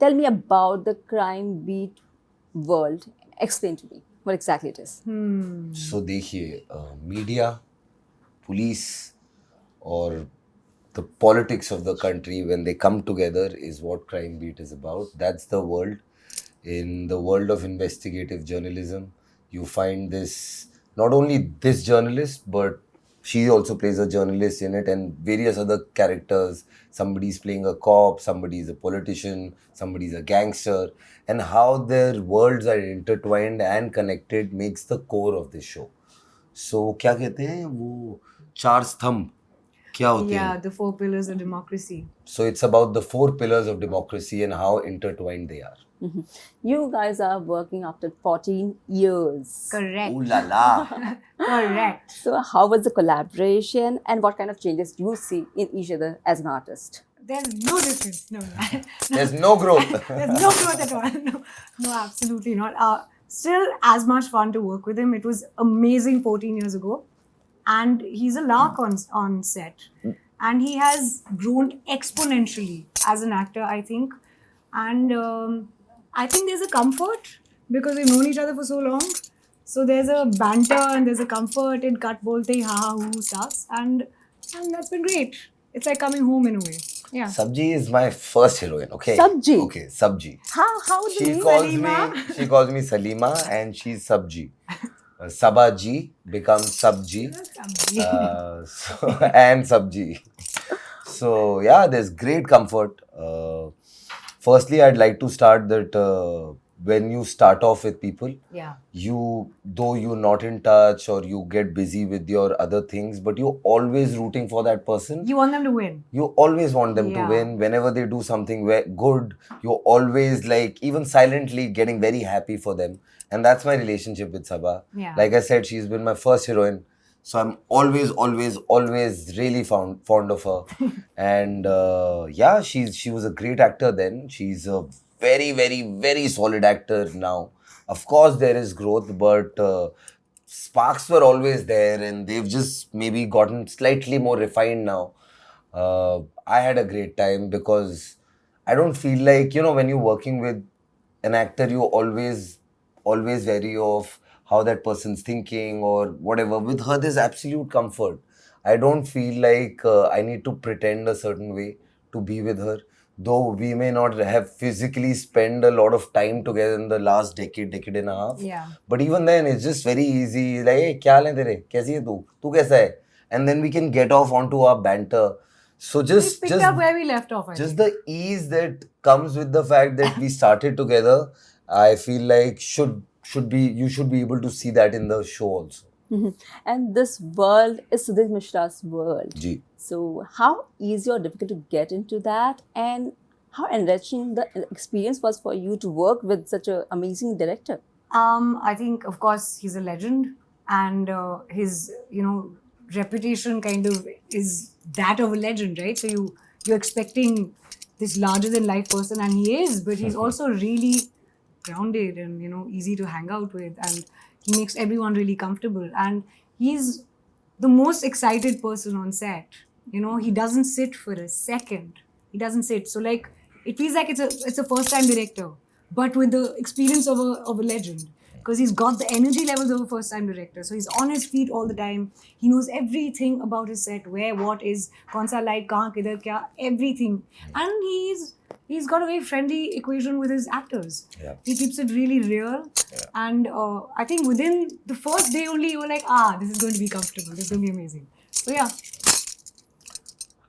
Tell me about the crime beat world. Explain to me what exactly it is. So देखिए media police और the politics of the country when they come together is what crime beat is about. That's the world. In the world of investigative journalism, you find this, not only this journalist, but she also plays a journalist in it, and various other characters. Somebody's playing a cop, somebody's a politician, somebody's a gangster, and how their worlds are intertwined and connected makes the core of this show. So क्या कहते हैं वो चार स्तंभ क्या होते हैं? Yeah, the 4 pillars of democracy. So it's about the 4 pillars of democracy and how intertwined they are. You guys are working after 14 years. Correct. Ooh la la. Correct. So how was the collaboration and what kind of changes you see in each other as an artist? There's no difference. No. There's no growth. There's no growth at all. No, absolutely not. Still as much fun to work with him. It was amazing 14 years ago. And he's a lark on set. And he has grown exponentially as an actor, I think. And I think there's a comfort because we've known each other for so long. So there's a banter and there's a comfort in cut bolte ha ha hoo stuffs. And that's been great. It's like coming home in a way. Yeah. Sabji is my first heroine, okay? Sabji? Okay, Sabji. How the She name? calls me Salima and she's Sabji. Sabaji becomes Sabji. And Sabji. So yeah, there's great comfort. Firstly, I'd like to start that when you start off with people, Yeah. though you're not in touch or you get busy with your other things, but you're always rooting for that person. You want them to win. You always want them to Yeah. win. Whenever they do something good, you're always like, even silently getting very happy for them. And that's my relationship with Sabha. Yeah. Like I said, she's been my first heroine. So I'm always really fond of her. And yeah, she was a great actor then. She's a very solid actor now. Of course, there is growth, but sparks were always there, and they've just maybe gotten slightly more refined now. I had a great time because I don't feel like, when you're working with an actor, you always wary of how that person's thinking or whatever. With her, there's absolute comfort. I don't feel like I need to pretend a certain way to be with her. Though we may not have physically spent a lot of time together in the last decade and a half. Yeah. But even then, it's just very easy. Like, hey, क्या हाल है तेरे? कैसी है तू? तू कैसा है? And then we can get off onto our banter. So We picked up where we left off. I just think. the ease that comes with the fact that we started together, I feel like you should be able to see that in the show also. And this world is Sudhir Mishra's world. Ji. So how easy or difficult to get into that, and how enriching the experience was for you to work with such an amazing director? I think, of course, he's a legend, and his, reputation kind of is that of a legend, right? So you're expecting this larger than life person, and he is, but he's also really grounded and easy to hang out with, and he makes everyone really comfortable. And he's the most excited person on set. He doesn't sit for a second. He doesn't sit. So like it feels like it's a first time director, but with the experience of a legend. Because he's got the energy levels of a first-time director. So he's on his feet all the time. He knows everything about his set, where, what is, kaun sa light, kahan, kidhar, kya, everything. And he's got a very friendly equation with his actors. Yeah. He keeps it really real. Yeah. And I think within the first day only, you were like, this is going to be comfortable. This is going to be amazing. So yeah.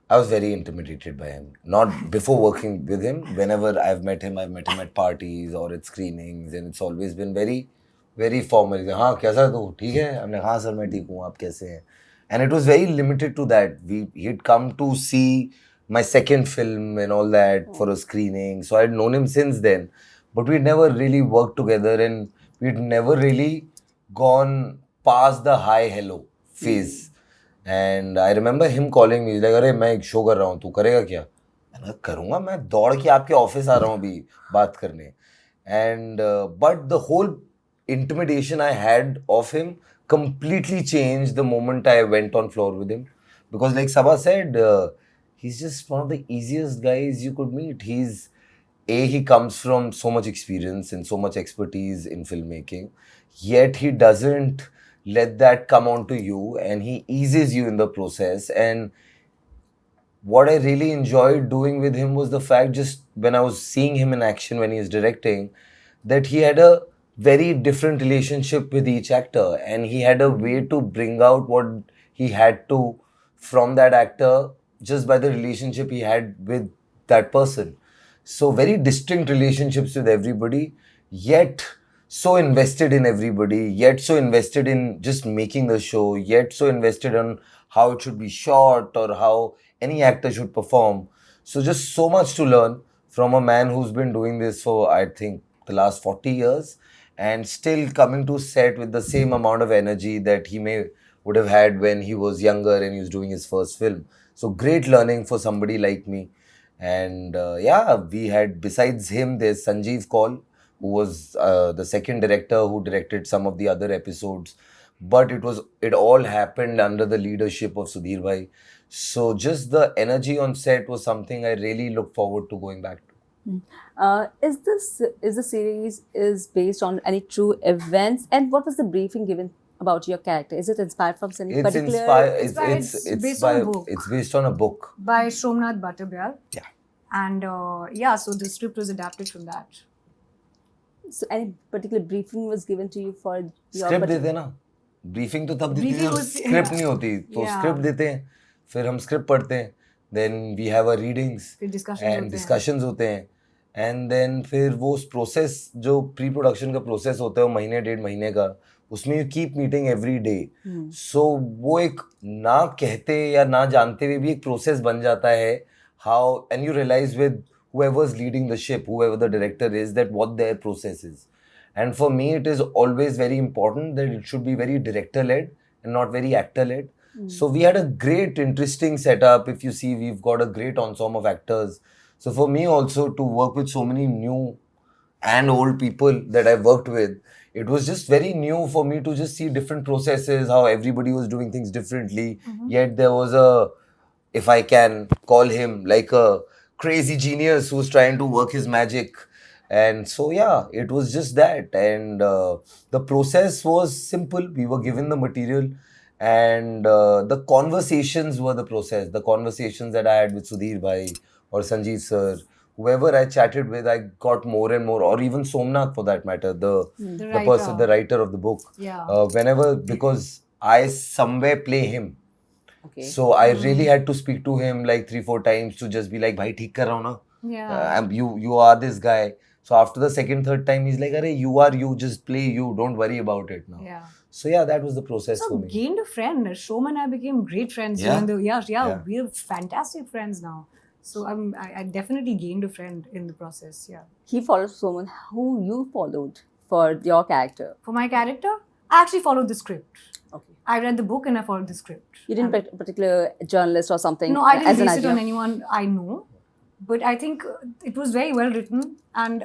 I was very intimidated by him. Not before working with him. Whenever I've met him at parties or at screenings, and it's always been very, very formal. हाँ कैसा तू ठीक है? हमने हाँ sir मैं ठीक हूँ आप कैसे हैं? And it was very limited to that. He'd come to see my second film and all that for a screening. So I'd known him since then, but we'd never really worked together, and we'd never really gone past the hi hello phase. And I remember him calling me, he's like, अरे मैं एक show कर रहा हूँ, तू करेगा क्या? मैंने कहा करूँगा, मैं दौड़ के आपके ऑफिस आ रहा हूँ अभी बात करने. And but the whole intimidation I had of him completely changed the moment I went on floor with him, because like Sabha said, he's just one of the easiest guys you could meet. he comes from so much experience and so much expertise in filmmaking, yet he doesn't let that come onto you, and he eases you in the process. And what I really enjoyed doing with him was the fact, just when I was seeing him in action when he is directing, that he had a very different relationship with each actor, and he had a way to bring out what he had to from that actor just by the relationship he had with that person. So very distinct relationships with everybody, yet so invested in everybody, yet so invested in just making the show, yet so invested on how it should be shot or how any actor should perform. So just so much to learn from a man who's been doing this for, I think, the last 40 years, and still coming to set with the same amount of energy that he would have had when he was younger and he was doing his first film. So great learning for somebody like me. And yeah, we had, besides him, there's Sanjeev Kaul, who was the second director who directed some of the other episodes. But it all happened under the leadership of Sudhir Bhai. So just the energy on set was something I really look forward to going back to. Is the series is based on any true events? And what was the briefing given about your character? Is it inspired from any It's particular? inspired. It's based on a book. It's based on a book. By Somnath Bhattabyal. Yeah. And yeah, so the script was adapted from that. So any particular briefing was given to you for your script देते हैं ना, briefing तो तब देते हैं Briefing जब was- script yeah. नहीं होती, तो Yeah. स्क्रिप्ट देते हैं, फिर हम स्क्रिप्ट पढ़ते हैं, then we have our readings फिर discussions and होते हैं. discussions होते हैं, and then फिर वो प्रोसेस जो प्री प्रोडक्शन का प्रोसेस होता है वो महीने 1.5 महीने का, उसमें you keep meeting every day. So वो एक ना कहते या ना जानते हुए भी एक प्रोसेस बन जाता है, how, and you realise with whoever's leading the ship, whoever the director is, that what their process is. And for me, it is always very important that it should be very director-led and not very actor-led. So we had a great, interesting setup. If you see, we've got a great ensemble of actors. So for me also to work with so many new and old people that I've worked with, it was just very new for me to just see different processes, how everybody was doing things differently. Yet there was if I can call him, like a crazy genius who's trying to work his magic. And so yeah, it was just that. And the process was simple. We were given the material, and the conversations were the process. The conversations that I had with Sudhir Bhai or Sanjeev sir, whoever I chatted with, I got more and more, or even Somnath for that matter, the writer. person, the writer of the book. Yeah. Whenever, because I somewhere play him. Okay. So I really had to speak to him like 3-4 times to just be like, "Bhai, ठीक कर रहा हूँ ना? Yeah. You are this guy." So after the second, third time, he's like, "Arey, you are you. Just play you. Don't worry about it now." Yeah. So yeah, that was the process So for me. gained a friend. Shom and I became great friends. Yeah? Even though, yeah, Yeah. we're fantastic friends now. So I definitely gained a friend in the process. Yeah. He followed someone who you followed for your character. For my character, I actually followed the script. Okay. I read the book and I followed the script. You didn't pick a particular journalist or something. No, I didn't as an base it idea. on anyone I know. But I think it was very well written, and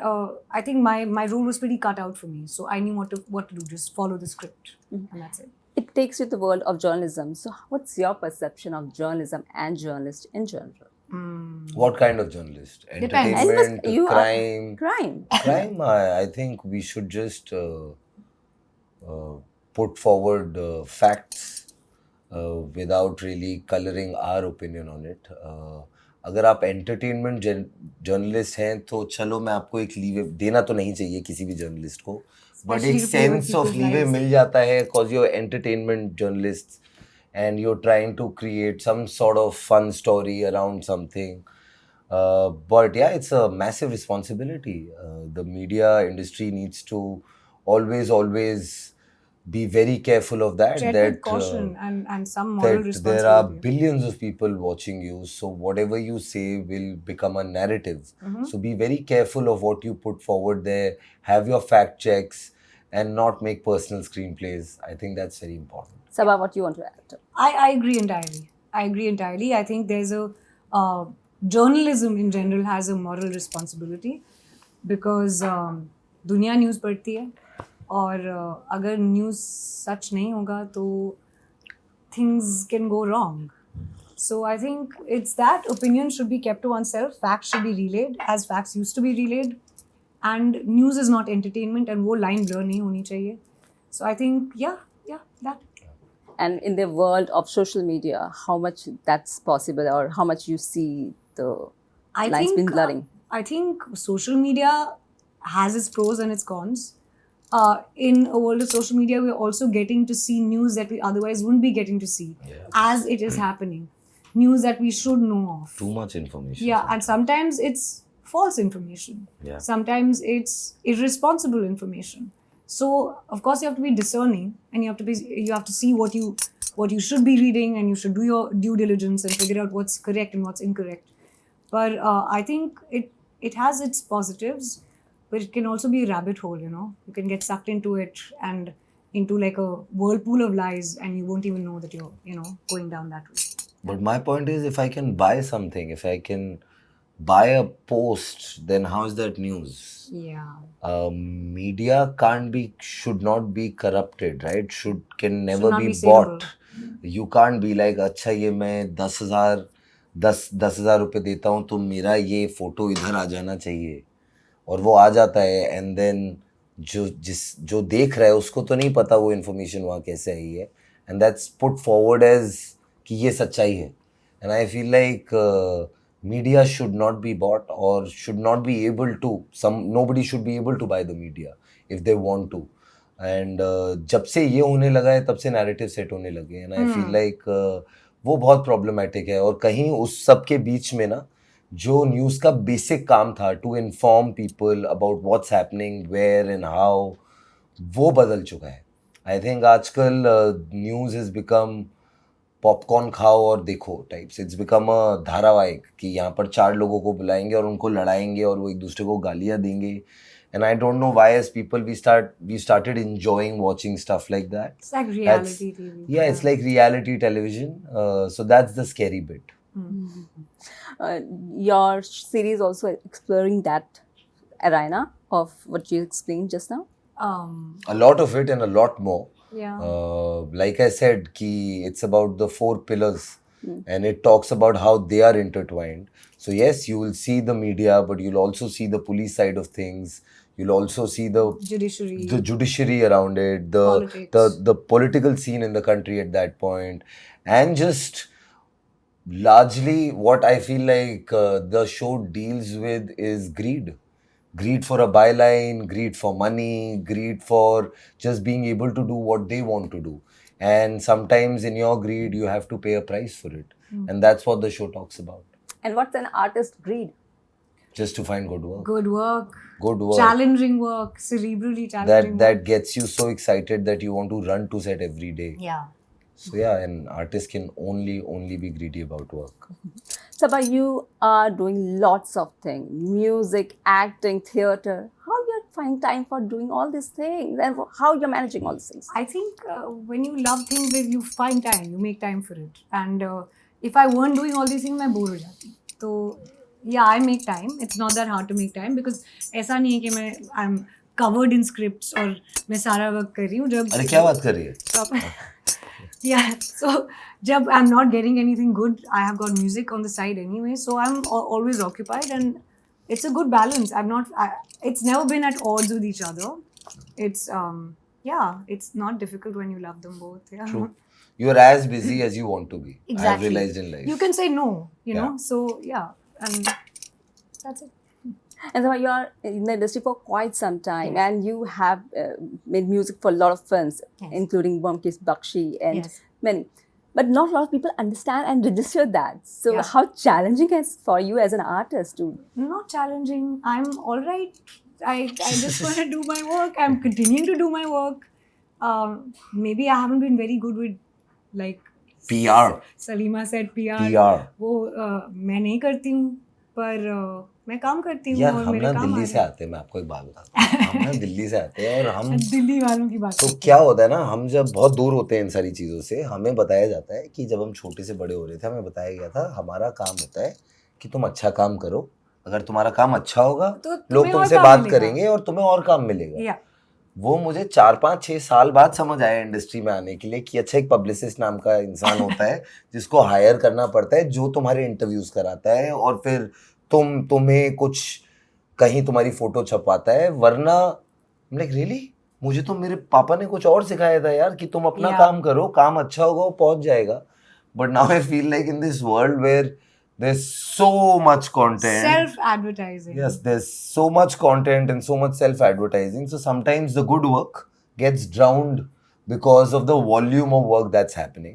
I think my role was pretty cut out for me. So I knew what to do, just follow the script, and that's it. It takes you to the world of journalism. So what's your perception of journalism and journalists in general? What kind of journalist? Depends. Entertainment, You are- crime. Crime. Crime, I think we should just put forward facts without really coloring our opinion on it. अगर आप entertainment journalist हैं तो चलो, मैं आपको एक leeway देना तो नहीं चाहिए किसी भी जर्नलिस्ट को, बट Especially एक to play with sense of people's leave lives. मिल जाता है, because you are entertainment journalist and you're trying to create some sort of fun story around something. But yeah, it's a massive responsibility. The media industry needs to always be very careful of that. Tread with caution and some moral that responsibility. there are billions of people watching you, so whatever you say will become a narrative. So be very careful of what you put forward there. Have your fact checks and not make personal screenplays. I think that's very important. Sabha, what you want to add? I agree entirely. I think there's a journalism in general has a moral responsibility because दुनिया news पढ़ती है और अगर news सच नहीं होगा तो things can go wrong. So I think it's that opinion should be kept to oneself. Facts should be relayed as facts used to be relayed, and news is not entertainment. And वो line blur नहीं होनी चाहिए. So I think that. And in the world of social media, how much that's possible, or how much you see the lines been blurring? I think social media has its pros and its cons. In a world of social media, we're also getting to see news that we otherwise wouldn't be getting to see as it is happening. News that we should know of. Too much information. Yeah, and sometimes it's false information. Yeah. Sometimes it's irresponsible information. So of course you have to be discerning, and you have to see what you should be reading, and you should do your due diligence and figure out what's correct and what's incorrect. But I think it has its positives, but it can also be a rabbit hole. You can get sucked into it and into like a whirlpool of lies, and you won't even know that you're going down that way. But my point is, if I can buy something, if I can buy a post, then how is that news? Yeah. Media should not be corrupted, right? Can never not be be saleable. bought. You can't be like, अच्छा ये मैं 10,000 रुपए देता हूँ तो मेरा ये photo इधर आ जाना चाहिए, और वो आ जाता है, एंड देन जो देख रहा है उसको तो नहीं पता वो इन्फॉर्मेशन वहाँ कैसे आई है, and that's put forward as कि ये सच्चाई है. And I feel like media should not be bought, or should not be able to, nobody should be able to buy the media if they want to. And जब से ये होने लगा है तब से narrative set होने लगे, and I feel like वो बहुत problematic है. और कहीं उस सब के बीच में ना जो न्यूज़ का बेसिक काम था to inform people about what's happening where and how, वो बदल चुका है. I think आजकल news has become पॉपकॉर्न खाओ और देखो टाइप्स. इट्स बिकम अ धारावाहिक कि यहाँ पर 4 लोगों को बुलाएंगे और उनको लड़ाएंगे और वो एक दूसरे को गालियाँ देंगे. And I don't know why as people we started enjoying watching stuff like that. It's like reality TV. Yeah, it's like reality television. So that's the scary bit. Your series also exploring that arena of what you explained just now. A lot of it and a lot more. Yeah. Like I said, it's about the 4 pillars, and it talks about how they are intertwined. So yes, you will see the media, but you'll also see the police side of things. You'll also see the judiciary around it, the political scene in the country at that point, and just largely what I feel like the show deals with is greed. Greed for a byline, greed for money, greed for just being able to do what they want to do. And sometimes in your greed, you have to pay a price for it. And that's what the show talks about. And what's an artist's greed? Just to find good work. Good work. Good work. Challenging work. Cerebrally challenging work. That gets you so excited that you want to run to set every day. Yeah. So yeah, an artist can only be greedy about work. Sabha, you are doing lots of things: music, acting, theatre. How you find time for doing all these things, and how you're managing all these things? I think when you love things, you find time, you make time for it. And if I weren't doing all these things, मैं bore हो जाती. So yeah, I make time. It's not that hard to make time, because ऐसा नहीं है कि I'm covered in scripts और मैं सारा वर्क कर रही हूँ. जब अरे क्या बात कर रही है? Yeah, so jab I'm not getting anything good, I have got music on the side anyway, so I'm always occupied, and it's a good balance. It's never been at odds with each other. It's it's not difficult when you love them both. Yeah. True. You're as busy as you want to be. Exactly. I have realized in life. You can say no, you know. Yeah. So yeah, and that's it. And so you are in the industry for quite some time, and you have made music for a lot of films, including Bomkesh Bakshi and many. But not a lot of people understand and register that. So how challenging is for you as an artist to? Not challenging. I'm all right. I just want to do my work. I'm continuing to do my work. Maybe I haven't been very good with like PR. Salima said PR. वो मैं नहीं करती हूँ, पर मैं काम करती हूँ. यार और हम मेरे ना काम दिल्ली से आते हैं, मैं आपको एक बात बताता हूँ. हम ना दिल्ली से आते हैं, और हम दिल्ली वालों की बात. तो क्या होता है ना, हम जब बहुत दूर होते हैं इन सारी चीज़ों से, हमें बताया जाता है कि जब हम छोटे से बड़े हो रहे थे, हमें बताया गया था हमारा काम होता है कि तुम अच्छा काम करो. अगर तुम्हारा काम अच्छा होगा तो लोग तुमसे बात करेंगे और तुम्हें और काम मिलेगा. वो मुझे 4-5-6 साल बाद समझ आया इंडस्ट्री में आने के लिए कि अच्छा एक पब्लिसिस्ट नाम का इंसान होता है जिसको हायर करना पड़ता है, जो तुम्हारे इंटरव्यूज कराता है और फिर तुम्हें कुछ कहीं तुम्हारी फोटो छपवाता है, वरना लाइक रियली मुझे तो मेरे पापा ने कुछ और सिखाया था यार कि तुम अपना काम करो, काम अच्छा होगा वो पहुंच जाएगा. But now I feel like in this world where there's so much content, self-advertising. Yes, there's so much content and so much self-advertising. So sometimes the good work gets drowned because of the volume of work that's happening.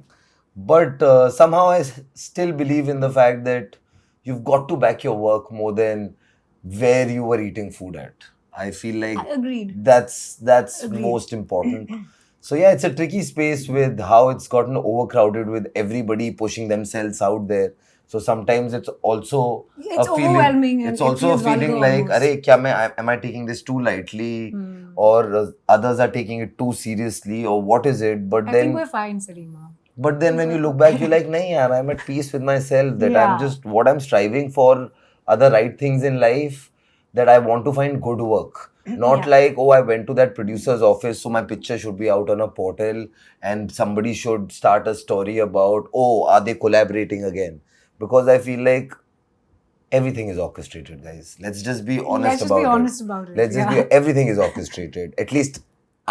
But somehow I still believe in the fact that you've got to back your work more than where you were eating food at. I feel like Agreed. That's Agreed. most important. So yeah, it's a tricky space with how it's gotten overcrowded with everybody pushing themselves out there. So sometimes it's also It's a feeling. overwhelming and It's it also a feels feeling vulgar like, almost. "Arey, kya am I taking this too lightly, or others are taking it too seriously, or what is it?" But I think then, we're fine, Salima. but then when you look back, you're like, "Nahi, yaar, I'm at peace with myself. That I'm Yeah. just what I'm striving for are the right things in life. That I want to find good work." Not Yeah. like, oh, I went to that producer's office, so my picture should be out on a portal and somebody should start a story about, oh, are they collaborating again? Because I feel like everything is orchestrated, guys. Let's just be honest Let's just about be it. honest about it. Let's just yeah. be, everything is orchestrated. At least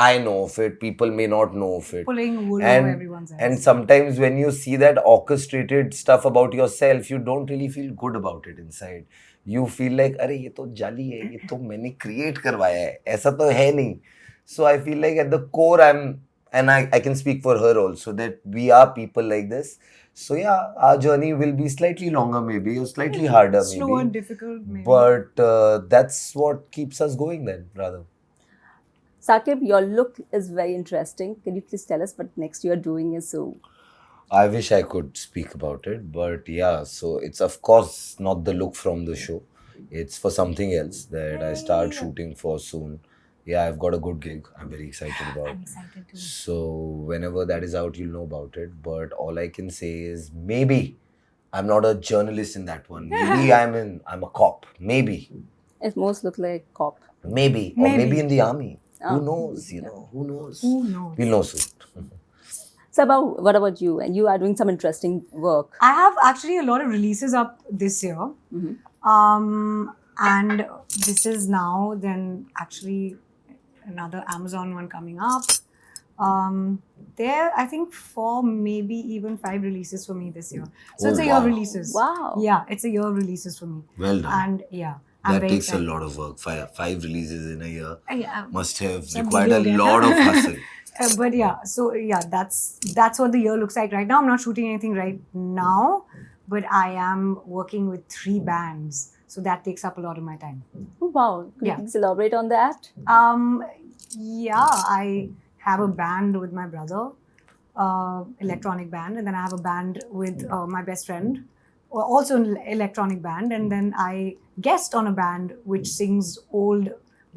I know of it. People may not know of it. Pulling wool And, over everyone's eyes. and sometimes when you see that orchestrated stuff about yourself, you don't really feel good about it inside. You feel like, अरे ये तो जाली है, ये तो मैंने create करवाया है, ऐसा तो है नहीं. So I feel like at the core and I can speak for her also, that we are people like this. So yeah, our journey will be slightly longer maybe, or slightly harder maybe. Slow and difficult maybe. But that's what keeps us going then, rather. Saqib, your look is very interesting. Can you please tell us what next you are doing is so? I wish I could speak about it, but yeah, so it's of course not the look from the show. It's for something else that I start shooting for soon. Yeah, I've got a good gig. I'm very excited about. I'm excited too. So whenever that is out, you'll know about it. But all I can say is maybe I'm not a journalist in that one. Maybe I'm a cop. Maybe. It most look like cop. Maybe. Or maybe in the army. Oh. Who knows? You know, who knows? Who knows? We'll know soon. Sabah, what about you? And you are doing some interesting work. I have actually a lot of releases up this year. And this is now then actually another Amazon one coming up. There, I think 4, maybe even 5 releases for me this year. So it's a year wow. releases. Wow. Yeah, it's a year releases for me. Well done. And yeah, I'm That very takes excited. a lot of work. Five releases in a year Yeah. must have Some required a video, lot of hustle. But yeah, so yeah, that's what the year looks like right now. I'm not shooting anything right now, but I am working with 3 bands, so that takes up a lot of my time. Oh, wow. Could Yeah. you please elaborate on that? Yeah, I have a band with my brother, electronic band, and then I have a band with my best friend, also an electronic band, and then I guest on a band which sings old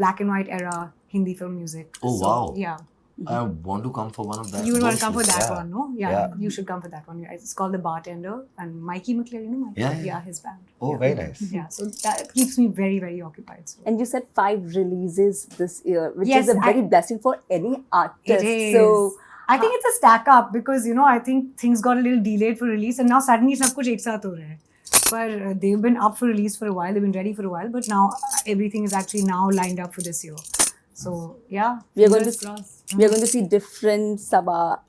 black and white era Hindi film music. Oh, So, wow. Yeah. I want to come for one of that. You would want those to come for shows. that Yeah. one, no? Yeah, Yeah. you should come for that one. It's called The Bartender, and Mikey McClure, you know Mikey? Yeah. his band. Oh, yeah. very nice. Yeah, so that keeps me very, very occupied. So. And you said 5 releases this year, which Yes, is a very I- blessing for any artist. It is. So, I think it's a stack up because I think things got a little delayed for release, and now suddenly सब कुछ एक साथ हो रहा है. But they've been up for release for a while. They've been ready for a while, but now everything is actually now lined up for this year. So yeah, we are going fingers to crossed. we are going to see different Sabah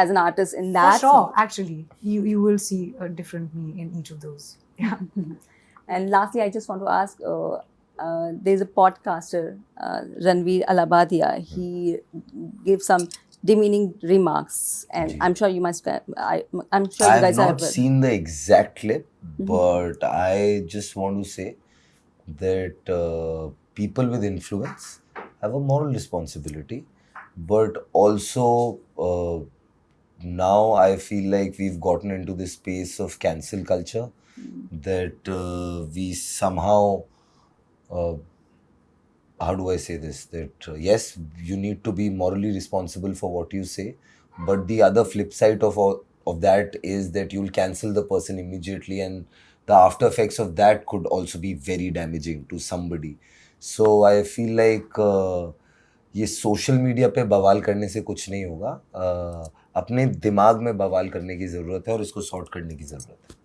as an artist in that. For sure, actually, you will see a different me in each of those. Yeah. And lastly, I just want to ask, there's a podcaster, Ranveer Alabadia. He gave some demeaning remarks, and I'm sure you must. I'm sure you I have guys not have. seen the exact clip, but I just want to say that people with influence have a moral responsibility, but also now I feel like we've gotten into this space of cancel culture that we somehow how do I say this? That yes, you need to be morally responsible for what you say, but the other flip side of that is that you'll cancel the person immediately, and the after effects of that could also be very damaging to somebody. So I feel like ये social media पे बवाल करने से कुछ नहीं होगा, अपने दिमाग में बवाल करने की ज़रूरत है और इसको सॉर्ट करने की ज़रूरत है.